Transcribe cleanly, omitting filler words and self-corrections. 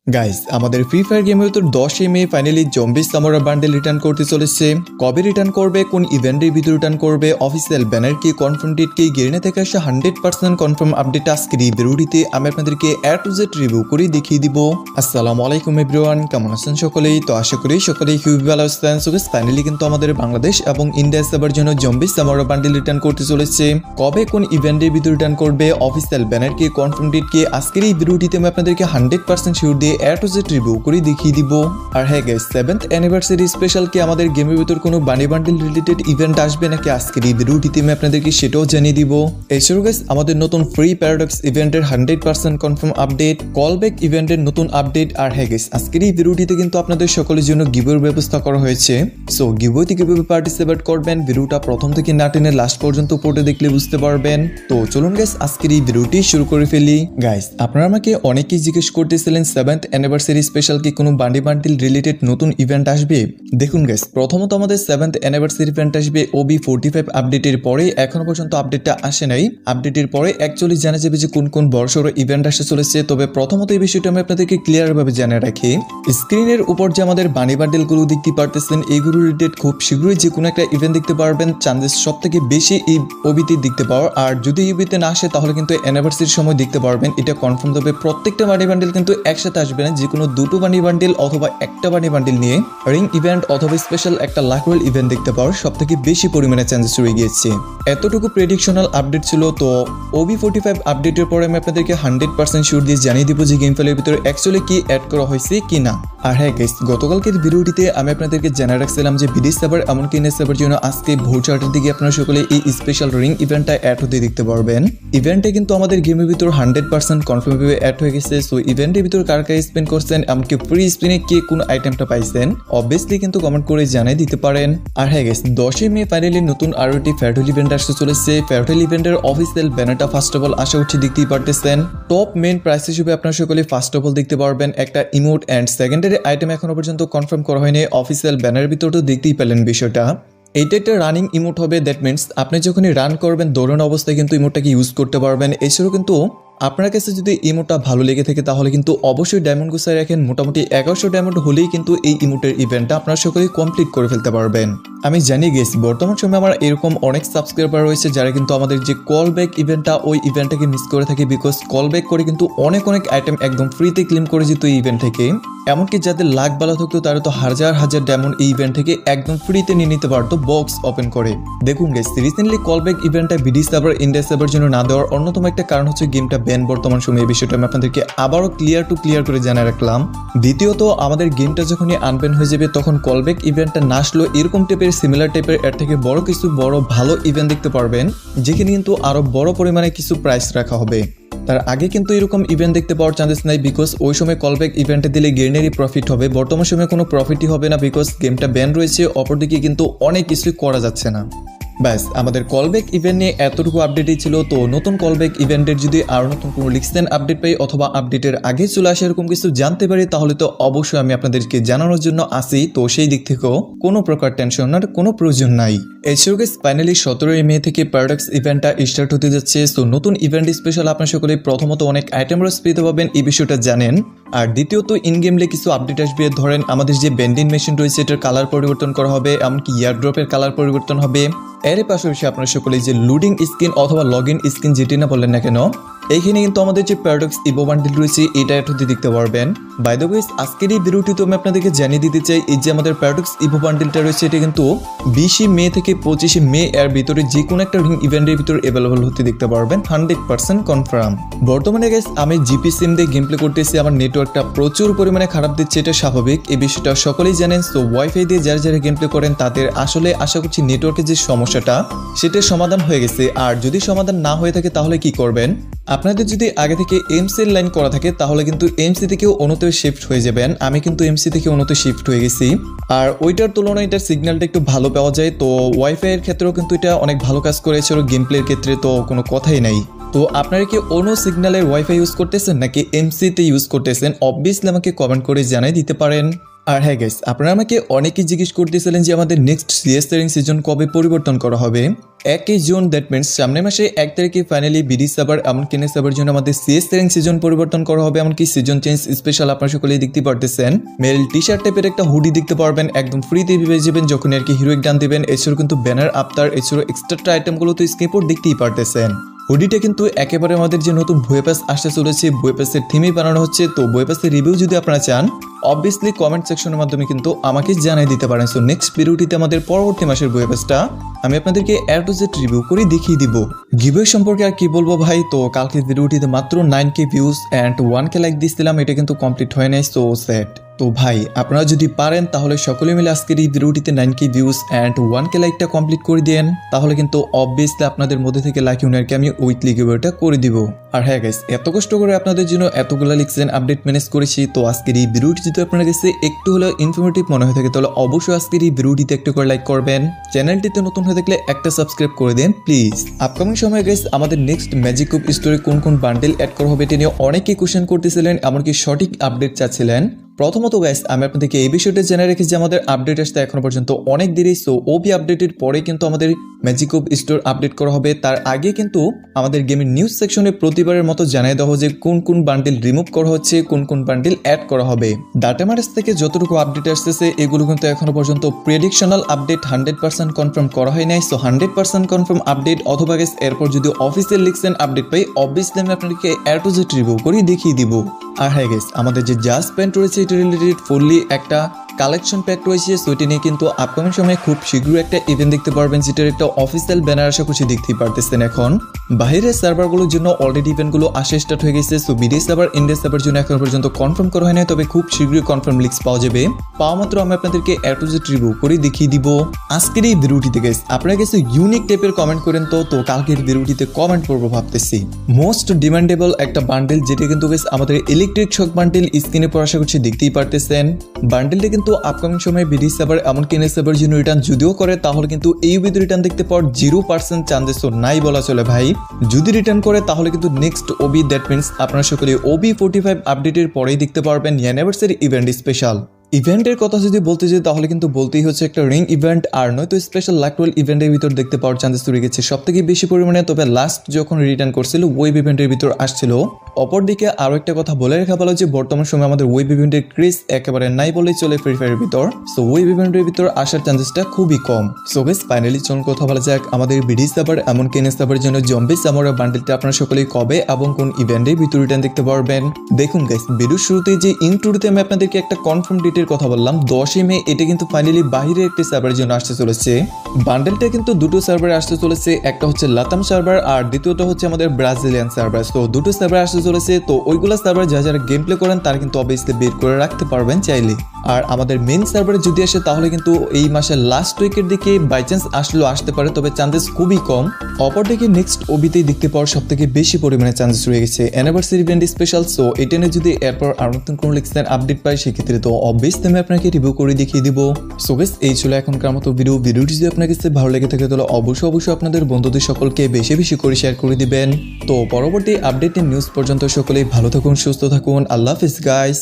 Guys আমাদের free fire গেমের ভিতর 10 May finally zombies samurai bundle return করতে চলেছে। কবে রিটার্ন করবে, কোন ইভেন্টের ভিতর রিটার্ন করবে, অফিসিয়াল ব্যানার কি, কনফার্ম ডেট কি, গেরিনা থেকে আসা 100% কনফার্ম আপডেট আজকের এই ভিডিওটিতে আমি আপনাদেরকে A to Z রিভিউ করে দেখিয়ে দিব। আসসালামু আলাইকুম এভরিওয়ান, কেমন আছেন সকলেই? তো আশা করি সকলেই খুবই ভালো আছেন। সো গাইস ফাইনালি কিন্তু আমাদের বাংলাদেশ এবং ইন্ডিয়া সার্ভার জন্য জম্বিস সামুরাই বান্ডেল রিটার্ন করতে চলেছে। কবে কোন ইভেন্টের ভিতর রিটার্ন করবে, অফিসিয়াল ব্যানার কি, কনফার্ম ডেট কি, আজকের এই ভিডিওটিতে আমি আপনাদেরকে 100% শিওর দিয়ে A to Z রিভিউ করে দেখিয়ে দিব। আর হ্যাঁ গাইস, 7th অ্যানিভার্সারি স্পেশাল কি আমাদের গেমের ভিতর কোনো বানি বান্ডেল রিলেটেড ইভেন্ট আসবে নাকি আজকের এই ভিডিওটিতে আমি আপনাদেরকে সেটাও জানিয়ে দিব। এছাড়াও গাইস আমাদের নতুন ফ্রি প্যারাডক্স ইভেন্টের 100% কনফার্ম আপডেট, কলব্যাক ইভেন্টের নতুন আপডেট। আর হ্যাঁ গাইস, আজকের এই ভিডিওটিতে কিন্তু আপনাদের সকলের জন্য গিভওয়ের ব্যবস্থা করা হয়েছে। সো গিভওয়েতে কিভাবে পার্টিসিপেট করবেন ভিডিওটা প্রথম থেকে না টেনে লাস্ট পর্যন্ত পড়ে দেখলে বুঝতে পারবেন। তো চলুন গাইস আজকের এই ভিডিওটি শুরু করে ফেলি। গাইস আপনারা আমাকে অনেকেই জিজ্ঞেস করতেছিলেন 7th অ্যানিভার্সারি স্পেশাল কি কোনো বান্ডি বান্ডিল রিলেটেড নতুন ইভেন্ট আসবে। দেখুন গাইস, প্রথমত আমাদের 7th অ্যানিভার্সারি ইভেন্ট আসবে OB45 আপডেটের পরে। এখনো পর্যন্ত আপডেটটা আসে নাই। আপডেটের পরে অ্যাকচুয়ালি জানা যাবে যে কোন কোন বড়সড় ইভেন্ট আসতে চলেছে। তবে প্রথমত এই বিষয়টা আমি আপনাদেরকে ক্লিয়ার ভাবে জানিয়ে রাখি। স্ক্রিনের উপর যে আমাদের বানি বান্ডেল গুলো দেখতে পারতেছেন, এইগুলো রিলেটেড খুব শীঘ্রই যে কোনো একটা ইভেন্ট দেখতে পারবেন। চান্সেস সব থেকে বেশি এই ওবিতে দেখতে পাওয়ার। আর যদি ইউবিতে না আসে তাহলে কিন্তু অ্যানিভার্সারির সময় দেখতে পারবেন। এটা কনফার্ম। তবে প্রত্যেকটা বানি বান্ডেল কিন্তু একসাথে আসবে না, যে কোনো দুটো বানি বান্ডেল অথবা একটা বানি বান্ডেল নিয়ে রিং ইভেন্ট অথবা স্পেশাল একটা লাক রোল ইভেন্ট দেখতে পাওয়ার সব থেকে বেশি পরিমাণে চান্সেস রয়ে গিয়েছে। এতটুকু প্রেডিকশনাল আপডেট ছিল। তো OB45 আপডেটের পরে আমি আপনাদেরকে 100% শিওর দিয়ে জানিয়ে দিব যে গেম প্লের ভিতরে অ্যাকচুয়ালি কি অ্যাড করা হয়েছে কি না। আর হ্যাঁ গাইস, গতকালকের ভিডিওটিতে আমি আপনাদেরকে জানিয়ে রাখছিলাম যে বিদেশ সার্ভার এমনকি ইন্ডিয়া সার্ভার জন্য আজকে ভোর 4টার দিকে আপনারা সকলে এই স্পেশাল রিং ইভেন্টটা অ্যাড হতে দেখতে পারবেন। ইভেন্টে কিন্তু আমাদের গেমের ভিতর 100% কনফার্ম ভাবে অ্যাড হয়ে গেছে। সো ইভেন্টের ভিতর কার কার স্পেন করছেন, এমনকি ফ্রি স্পিনে কে কোন আইটেমটা পাইছেন অবভিয়াসলি কিন্তু কমেন্ট করে জানিয়ে দিতে পারেন। আর হ্যাঁ গাইস, 10 মে ফাইনালি নতুন আরো একটি ফেয়ারওয়েল ইভেন্ট আসতে চলেছে। ফেয়ারওয়েল ইভেন্টের অফিসিয়াল ব্যানারটা ফার্স্ট অফ অল আশা করছি দেখতেই পারতেছেন। টপ মেইন প্রাইস হিসেবে আপনারা সকলে ফার্স্ট অফ অল দেখতে পারবেন একটা ইমোট এন্ড সেকেন্ডারি আইটেম এখনো পর্যন্ত কনফার্ম করা হয়নি। অফিসিয়াল ব্যানারের ভিতর তো দেখতেই পেলেন বিষয়টা। এইটা একটা রানিং ইমোট হবে। দ্যাট মিনস আপনি যখনই রান করবেন দৌড়ানো অবস্থায় কিন্তু ইমোটটাকে ইউজ করতে পারবেন। এছাড়াও কিন্তু আপনার কাছে যদি ইমোটটা ভালো লেগে থাকে তাহলে কিন্তু অবশ্যই ডায়মন্ড গুছায় রাখেন। মোটামুটি 1100 ডায়মন্ড হলেই কিন্তু এই ইমোটের ইভেন্টটা আপনারা সকলেই কমপ্লিট করে ফেলতে পারবেন। আমি জানিয়ে গেছি বর্তমান সময়ে আমার এরকম অনেক সাবস্ক্রাইবার রয়েছে যারা কিন্তু আমাদের যে কল ব্যাক ইভেন্টটা ওই ইভেন্টটাকে মিস করে থাকে। বিকজ কল ব্যাক করে কিন্তু অনেক আইটেম একদম ফ্রিতে ক্লেম করে যেত এই ইভেন্ট থেকে। এমনকি যাদের লাখ বালা থাকতো তারা তো হাজার ডায়মন্ড এই ইভেন্ট থেকে একদম ফ্রিতে নিয়ে নিতে পারতো বক্স ওপেন করে। দেখুন গাইস, রিসেন্টলি কল ব্যাক ইভেন্টটা বিডি সার্ভার ইন্ডিয়া সার্ভার জন্য না দেওয়ার অন্যতম একটা কারণ হচ্ছে গেমটা ব্যান বর্তমান সময়ে। এই বিষয়টা আমি আপনাদেরকে আবারও ক্লিয়ার করে জানিয়ে রাখলাম। দ্বিতীয়ত আমাদের গেমটা যখনই আনব্যান হয়ে যাবে তখন কল ব্যাক ইভেন্টটা না আসলেও এরকম টাইপের সিমিলার টাইপের এর থেকে বড় কিছু বড় ভালো ইভেন্ট দেখতে পারবেন, যেখানে কিন্তু আরো বড় পরিমাণে কিছু প্রাইস রাখা হবে। তার আগে কিন্তু এরকম ইভেন্ট দেখতে পাওয়ার চান্সেস নাই। বিকজ ওই সময় কলব্যাক ইভেন্টে দিলে গেইনেরই প্রফিট হবে। বর্তমান সময়ে কোনো প্রফিটই হবে না, বিকজ গেমটা ব্যান রয়েছে। অপরদিকে কিন্তু অনেক কিছুই করা যাচ্ছে না। ব্যাস, আমাদের কলব্যাক ইভেন্ট নিয়ে এতটুকু আপডেটই ছিল। তো নতুন কলব্যাক ইভেন্টের যদি আরো নতুন কোনো লিস্টেন আপডেট পাই অথবা আপডেটের আগে চলে আসে এরকম কিছু জানতে পারি তাহলে তো অবশ্যই আমি আপনাদেরকে জানানোর জন্য আসি। তো সেই দিক থেকেও কোনো প্রকার টেনশন নেওয়ার কোনো প্রয়োজন নাই। এছাড়াও গাইস ফাইনালি 17 মে থেকে প্যারাডক্স ইভেন্টটা স্টার্ট হতে যাচ্ছে। তো নতুন ইভেন্ট স্পেশাল আপনার সকলে প্রথমত অনেক আইটেম রস পেতে পাবেন, এই বিষয়টা জানেন। আর দ্বিতীয়ত ইন গেমলে কিছু আপডেট আসবে। ধরেন আমাদের যে বেন্ডিং মেশিন রয়েছে এটার কালার পরিবর্তন করা হবে, এমনকি ইয়ারড্রপের কালার পরিবর্তন হবে। এর পাশাপাশি আপনারা সকলে যে লুডিং স্ক্রিন অথবা লগ ইন স্ক্রিন যেটি না বললেন না কেন, এইখানে কিন্তু আমাদের যে প্যারাডক্স ইভো বান্ডেল রয়েছে এটা অ্যাড হতে দেখতে পারবেন। বাই দ্য ওয়ে আজকের এই ভিডিওটিতে আমি আপনাদেরকে জানিয়ে দিতে চাই এই যে আমাদের প্যারাডক্স ইভো বান্ডেলটা রয়েছে এটা কিন্তু 20 মে থেকে 25 মে এর ভিতরে যে কোনো একটা রিং ইভেন্টের ভিতরে অ্যাভেলেবল হতে দেখতে পারবেন। 100% কনফার্ম। বর্তমানে গাইস আমি জিপি সিম দিয়ে গেম প্লে করতেছি, আমার নেটওয়ার্কটা প্রচুর পরিমাণে খারাপ দিচ্ছে, এটা স্বাভাবিক। এই বিষয়টা সকলেই জানেন। তো ওয়াইফাই দিয়ে যারা গেম প্লে করেন তাদের আসলে আশা করছি নেটওয়ার্কের যে সমস্যাটা সেটার সমাধান হয়ে গেছে। আর যদি সমাধান না হয়ে থাকে তাহলে কি করবেন, আপনাদের যদি আগে থেকে এমসি লাইন করা থাকে তাহলে কিন্তু এমসি থেকেও অন্যতে শিফট হয়ে যাবেন। আমি কিন্তু এমসি থেকে অন্যতে শিফট হয়ে গেছি। আর ওইটার তুলনায় এটার সিগন্যালটা একটু ভালো পাওয়া যায়। তো ওয়াইফাই এর ক্ষেত্রেও কিন্তু এটা অনেক ভালো কাজ করেছে, গেম প্লের ক্ষেত্রে তো কোনো কথাই নাই। তো আপনারা কি অন্য সিগন্যালের ওয়াইফাই ইউজ করতেছেন নাকি এমসিতে ইউজ করতেছেন অবভিয়াসলি আমাকে কমেন্ট করে জানাই দিতে পারেন। আর হ্যাঁ গাইস, আপনারা আমাকে অনেকেই জিজ্ঞেস করতেছিলেন যে আমাদের নেক্সট সিএস ট্রেনিং সিজন কবে পরিবর্তন করা হবে। 1 জুন, দ্যাট মিনস সামনের মাসে 1 তারিখে ফাইনালি বিডি সার্ভার এমনকি এনএস সার্ভার জন্য আমাদের সিএস ট্রেনিং সিজন পরিবর্তন করা হবে, এমনকি সিজন চেঞ্জ স্পেশাল আপনারা সকলেই দেখতে পারতেছেন। মেল টি শার্ট টাইপের একটা হুডি দেখতে পারবেন, একদম ফ্রিতে পেয়ে যাবেন যখন আর কি হিরোইক ডান দিবেন। এছাড়াও কিন্তু ব্যানার আফতার, এছাড়াও এক্সট্রা আইটেমগুলো তো স্ক্রিনশট দেখতেই পারতেছেন। হুডিটা কিন্তু একেবারে আমাদের যে নতুন বইপাস আসতে চলেছে, বইপাসের থিমেই বানানো হচ্ছে। তো বইপাসের রিভিউ যদি আপনারা চান অবভিয়াসলি কমেন্ট সেকশনের মাধ্যমে কিন্তু আমাকে জানিয়ে দিতে পারেন। সো নেক্সট ভিডিওটিতে আমাদের পরবর্তী মাসের বইপাসটা আমি আপনাদেরকে এ টু জেড রিভিউ করে দেখিয়ে দিব। গিভওয়ে সম্পর্কে আর কি বলবো ভাই, তো কালকের ভিডিওটিতে মাত্র 9K views and 1K like দিয়েছিলাম, এটা কিন্তু কমপ্লিট হয় নাই, সো স্যাড। তো ভাই আপনারা যদি পারেন তাহলে সকলে মিলে আজকের এই ভিডিওটিতে 9K ভিউজ অ্যান্ড 1K লাইকটা কমপ্লিট করে দেন, তাহলে কিন্তু অবভিয়াসলি আপনাদের মধ্যে থেকে লাকি উইনারকে আমি উইকলি গিভওয়েটা করে দিব। আর হ্যাঁ গাইস, এত কষ্ট করে আপনাদের জন্য এতগুলো লিখছেন আপডেট ম্যানেজ করেছি, তো আজকের এই ভিডিওটি যদি আপনার কাছে একটু হলেও ইনফরমেটিভ মনে হয়ে থাকে তাহলে অবশ্যই আজকের এই ভিডিওটিতে একটু করে লাইক করবেন। চ্যানেলটিতে নতুন হয়ে থাকলে একটা সাবস্ক্রাইব করে দেন প্লিজ। আপকামিং সময় গাইস আমাদের নেক্সট ম্যাজিক কিউব স্টোরে কোন কোন বান্ডেল অ্যাড করা হবে এটা নিয়ে অনেকেই কোশ্চেন করতেছিলেন, এমনকি সঠিক আপডেট চাচ্ছিলেন। প্রথমত গাইস আমি আপনাদেরকে এই বিষয়টা জেনে রেখেছি যে আমাদের আপডেট আসতে এখনো পর্যন্ত অনেক দেরি। সো ওবি আপডেটের পরে কিন্তু আমাদের ম্যাজিক কিউব স্টোর আপডেট করা হবে, তার আগে কিন্তু আমাদের গেমের নিউজ সেকশনে প্রতিবারের মতো জানিয়ে দেওয়া যে কোন কোন বান্ডেল রিমুভ করা হচ্ছে, কোন কোন বান্ডেল অ্যাড করা হবে। ডাটামার্স থেকে যতটুকু আপডেট আসতেছে এগুলো কিন্তু এখনো পর্যন্ত প্রেডিকশনাল আপডেট 100% কনফার্ম করা হয় নাই। সো 100% কনফার্ম আপডেট অথবা গাইস এরপর যদি অফিসিয়াল লিক্সেন আপডেট পাই অবভিয়াসলি আমি আপনাদেরকে এ টু জেড রিভিউ করে দেখিয়ে দিব। আর হ্যাঁ গাইস, আমাদের যে জাস্ট প্যান্ট রয়েছে এটা রিলেটেড ফুললি একটা কালেকশন প্যাক রয়েছে, সো এটি নিয়ে কিন্তু আপকামিং সময়ে খুব শীঘ্রই একটা ইভেন্ট দেখতে পারবেন, যেটার একটা অফিসিয়াল ব্যানার আশা করছি দেখতেই পারতেছেন। এখন বাইরের সার্ভারগুলোর জন্য অলরেডি ইভেন্টগুলো আসা স্টার্ট হয়ে গেছে। So BD server, India server জন্য এখন পর্যন্ত কনফার্ম করা হয় না, তবে খুব শীঘ্রই কনফার্ম লিক্স পাওয়া যাবে। পাওয়া মাত্র আমি আপনাদেরকে এ টু জেড রিভিউ করে দেখিয়ে দিব। আজকের এই ভিডিওটিতে গাইস আপনারা কিছু ইউনিক টাইপের কমেন্ট করেন, তো কালকের ভিডিওটিতে কমেন্ট করবো ভাবতেছি। মোস্ট ডিমান্ডেবল একটা বান্ডেল, যেটা কিন্তু গাইস আমাদের ইলেকট্রিক শক বান্ডেল, স্ক্রিনে পর আশা করছি দেখতেই পারতেছেন। বান্ডেলটা কিন্তু আপকামিং সময়ে বিডি সার্ভার এমনকি এনএস সার্ভার জন্য রিটার্ন যদিও করে তাহলে কিন্তু এই ভিডিও রিটার্ন দেখতে পাওয়ার 0% চান্সেসও নাই বলা চলে ভাই। যদি রিটার্ন করে তাহলে কিন্তু নেক্সট ওবি, দ্যাট মিনস আপনারা সকলে ওবি 45 আপডেটের পরেই দেখতে পারবেন অ্যানিভার্সারি ইভেন্ট স্পেশাল। ইভেন্টের কথা যদি বলতে যাই তাহলে কিন্তু বলতেই হচ্ছে একটা রিং ইভেন্ট, আর নয়তো স্পেশাল লাকরোল ইভেন্টের ভিতর দেখতে পাওয়ার চান্সেস তৈরি গেছে সব থেকে বেশি পরিমাণে। তবে লাস্ট যখন রিটার্ন করছিল ওয়েব ইভেন্টের ভিতর আসছিল। অপরদিকে আরো একটা কথা বলে রাখা ভালো যে বর্তমান সময়ে আমাদের ওয়েব ইভেন্টের ক্রেজ একেবারে নাই বলেই চলে ফ্রি ফায়ারের ভিতর। সো ওয়েব ইভেন্টের ভিতর আসার চান্সেসটা খুবই কম। সো গাইস ফাইনালি চলুন কথা বলা যাক আমাদের বিডি সার্ভার এমনকি এনএস সার্ভারের জন্য জম্বি সামোরা বান্ডেলটা আপনারা সকলেই কবে এবং কোন ইভেন্টের ভিতর রিটার্ন দেখতে পারবেন। দেখুন গাইস ভিডিওর শুরুতেই যে ইন্ট্রোতে আমি আপনাদেরকে একটা কনফার্ম ডেটের কথা বললাম 10 মে, এটা কিন্তু ফাইনালি বাইরের একটি সার্ভারের জন্য আসতে চলেছে। বান্ডেলটা কিন্তু দুটো সার্ভারে আসতে চলেছে, একটা হচ্ছে লাতাম সার্ভার আর দ্বিতীয়টা হচ্ছে আমাদের ব্রাজিলিয়ান সার্ভার। তো দুটো সার্ভার আসতে চলেছে, তো ওইগুলা সার্ভার যারা গেম প্লে করেন তারা কিন্তু অবভিয়াসলি বের করে রাখতে পারবেন চাইলে। আর আমাদের মেইন সার্ভারে যদি আসে তাহলে কিন্তু এই মাসের লাস্ট উইকের দিকে বাই চান্স আসলেও আসতে পারে, তবে চান্সেস খুবই কম। অপরদিকে নেক্সট ওবিতেই দেখতে পাওয়ার সব থেকে বেশি পরিমাণে চান্সেস রয়ে গেছে অ্যানিভার্সারি ইভেন্ট স্পেশাল। সো এটা নিয়ে যদি এরপর আর নতুন কোনো লিক্সেন আপডেট পাই সেক্ষেত্রে তো অবভিয়াসলি আমি আপনাকে রিভিউ করে দেখিয়ে দিব। সো গাইস এই ছিল এখনকার মতো ভিডিওটি যদি আপনার কাছে ভালো লেগে থাকে তাহলে অবশ্যই আপনাদের বন্ধুদের সকলকে বেশি বেশি করে শেয়ার করে দিবেন। তো পরবর্তী আপডেটের নিউজ পর্যন্ত সকলেই ভালো থাকুন, সুস্থ থাকুন, আল্লাহ হাফেজ গাইস।